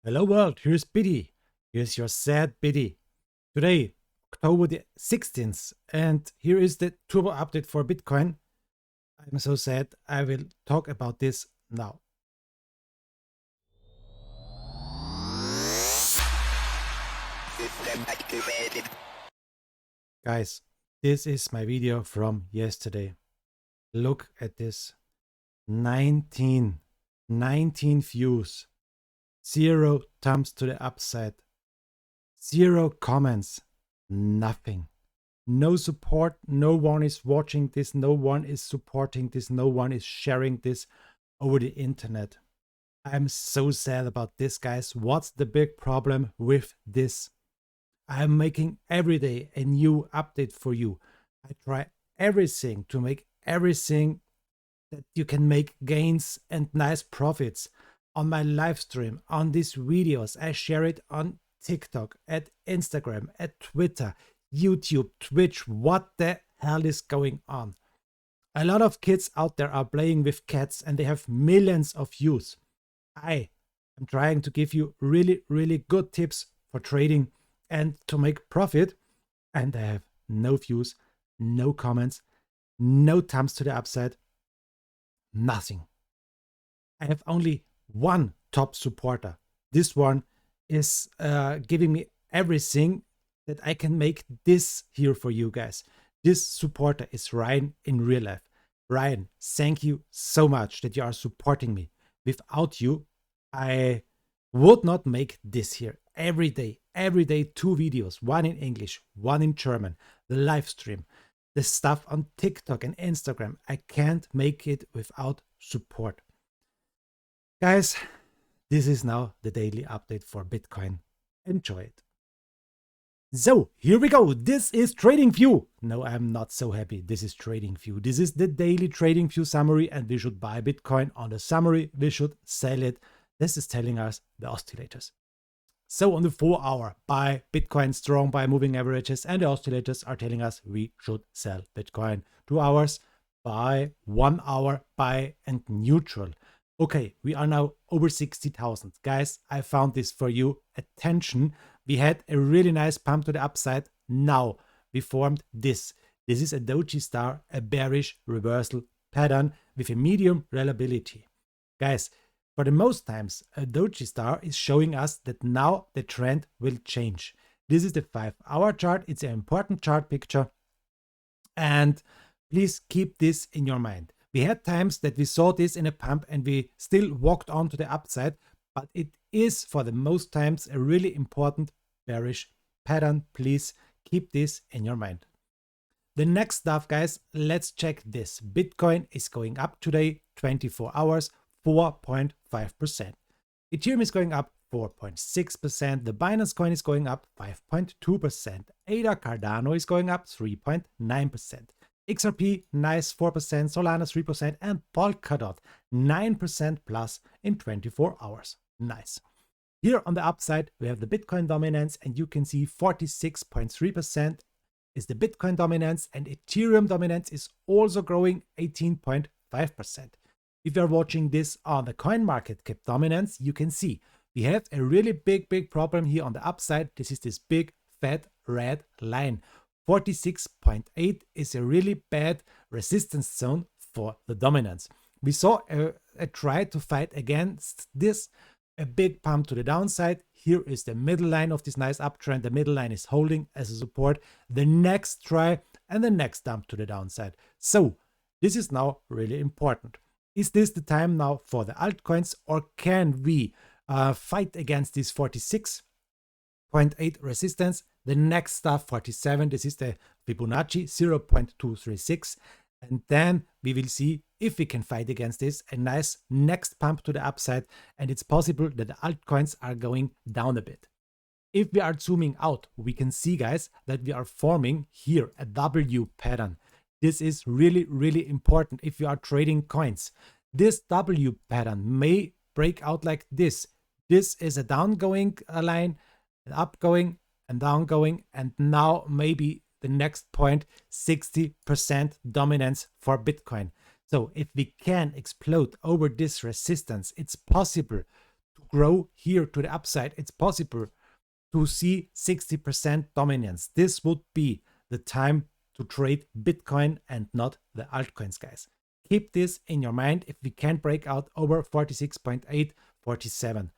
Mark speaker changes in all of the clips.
Speaker 1: Hello world, here's Biti. Here's your sad Biti. Today, October the 16th, and here is the turbo update for Bitcoin. I'm so sad, I will talk about this now. Guys, this is my video from yesterday. Look at this. 19 views. 0 thumbs to the upside. 0 comments. Nothing. No support. No one is watching this. No one is supporting this. No one is sharing this over the internet. I'm so sad about this, guys. What's the big problem with this? I'm making every day a new update for you. I try everything to make everything that you can make gains and nice profits on my live stream, on these videos. I share it on TikTok, at Instagram, at Twitter, YouTube, Twitch. What the hell is going on? A lot of kids out there are playing with cats and they have millions of views. I am trying to give you really good tips for trading and to make profit, and I have no views, no comments, no thumbs to the upside, nothing. I have only one top supporter. This one is giving me everything that I can make this here for you guys. This supporter is Ryan in real life. Ryan, thank you so much that you are supporting me. Without you, I would not make this here every day, 2 videos, one in English, one in German, the live stream, the stuff on TikTok and Instagram. I can't make it without support. Guys, this is now the daily update for Bitcoin. Enjoy it. So here we go. This is TradingView. No, I'm not so happy. This is TradingView. This is the daily TradingView summary, and we should buy Bitcoin on the summary. We should sell it. This is telling us the oscillators. So on the 4-hour, buy Bitcoin strong by moving averages, and the oscillators are telling us we should sell Bitcoin. 2 hours, buy. 1 hour, buy and neutral. Okay, we are now over 60,000. Guys, I found this for you. Attention, we had a really nice pump to the upside. Now we formed this. This is a doji star, a bearish reversal pattern with a medium reliability. Guys, for the most times, a doji star is showing us that now the trend will change. This is the 5-hour chart. It's an important chart picture. And please keep this in your mind. We had times that we saw this in a pump and we still walked on to the upside, but it is for the most times a really important bearish pattern. Please keep this in your mind. The next stuff, guys, let's check this. Bitcoin is going up today, 24 hours, 4.5%. Ethereum is going up 4.6%. The Binance coin is going up 5.2%. ADA Cardano is going up 3.9%. XRP, nice 4%, Solana 3%, and Polkadot 9% plus in 24 hours. Nice. Here on the upside, we have the Bitcoin dominance, and you can see 46.3% is the Bitcoin dominance, and Ethereum dominance is also growing 18.5%. If you're watching this on the coin market cap dominance, you can see we have a really big problem here on the upside. This is this big fat red line. 46.8 is a really bad resistance zone for the dominance. We saw a try to fight against this, a big pump to the downside. Here is the middle line of this nice uptrend. The middle line is holding as a support. The next try and the next dump to the downside. So this is now really important. Is this the time now for the altcoins, or can we fight against this 46.8 resistance? The next stuff, 47, this is the Fibonacci, 0.236. And then we will see if we can fight against this, a nice next pump to the upside. And it's possible that the altcoins are going down a bit. If we are zooming out, we can see, guys, that we are forming here a W pattern. This is really important if you are trading coins. This W pattern may break out like this. This is a downgoing line, an upgoing and downgoing, and now maybe the next point, 60% dominance for Bitcoin. So if we can explode over this resistance, it's possible to grow here to the upside, it's possible to see 60% dominance. This would be the time to trade Bitcoin and not the altcoins, guys. Keep this in your mind. If we can break out over 46.8, 47%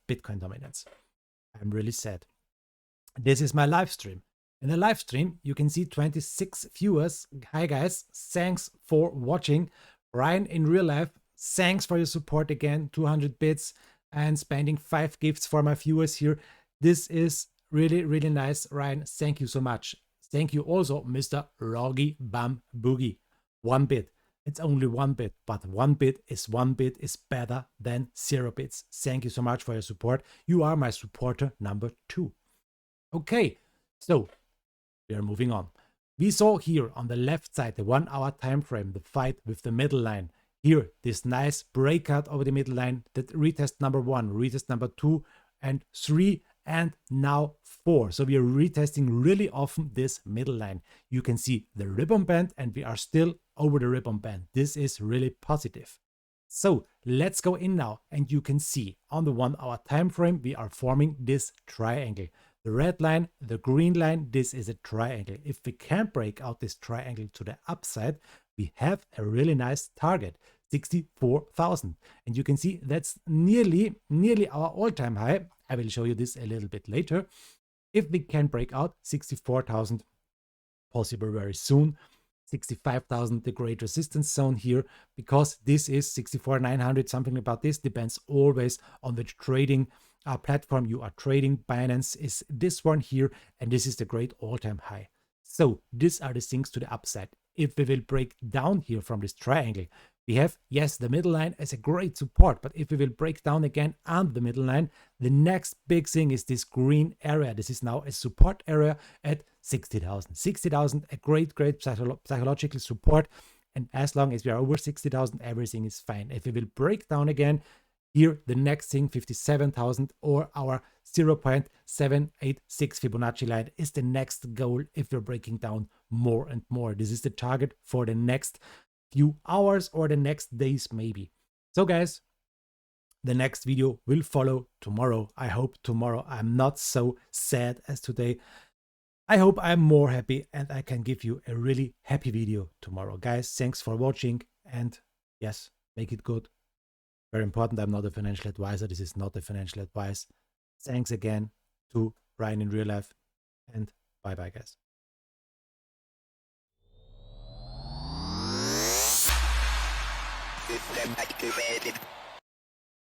Speaker 1: Bitcoin dominance, I'm really sad. This is my live stream. In the live stream, you can see 26 viewers. Hi guys, thanks for watching. Ryan in real life, thanks for your support again, 200 bits and spending 5 gifts for my viewers here. This is really, really nice, Ryan. Thank you so much. Thank you also, Mr. Roggy Bam Boogie. 1 bit. It's only 1 bit, but 1 bit is better than 0 bits. Thank you so much for your support. You are my supporter number 2. Okay, so we are moving on. We saw here on the left side, the 1 hour time frame, the fight with the middle line. Here, this nice breakout over the middle line, that retest number 1, retest number 2 and 3, and now 4. So we are retesting really often this middle line. You can see the ribbon band and we are still over the ribbon band. This is really positive. So let's go in now and you can see on the 1 hour time frame we are forming this triangle. The red line, the green line, this is a triangle. If we can break out this triangle to the upside, we have a really nice target, 64,000. And you can see that's nearly our all-time high. I will show you this a little bit later. If we can break out 64,000, possible very soon, 65,000, the great resistance zone here, because this is 64,900, something about this, depends always on the trading platform you are trading. Binance is this one here, and this is the great all-time high. So these are the things to the upside. If we will break down here from this triangle, we have, yes, the middle line as a great support, but if we will break down again on the middle line, the next big thing is this green area. This is now a support area at 60,000. 60,000, a great psychological support. And as long as we are over 60,000, everything is fine. If we will break down again, here the next thing, 57,000 or our 0.786 Fibonacci line is the next goal if we're breaking down more and more. This is the target for the next few hours or the next days maybe. So guys, the next video will follow tomorrow. I hope tomorrow I'm not so sad as today. I hope I'm more happy and I can give you a really happy video tomorrow. Guys, thanks for watching and yes, make it good. Very important, I'm not a financial advisor. This is not a financial advice. Thanks again to Ryan in real life and bye-bye, guys.
Speaker 2: System activated.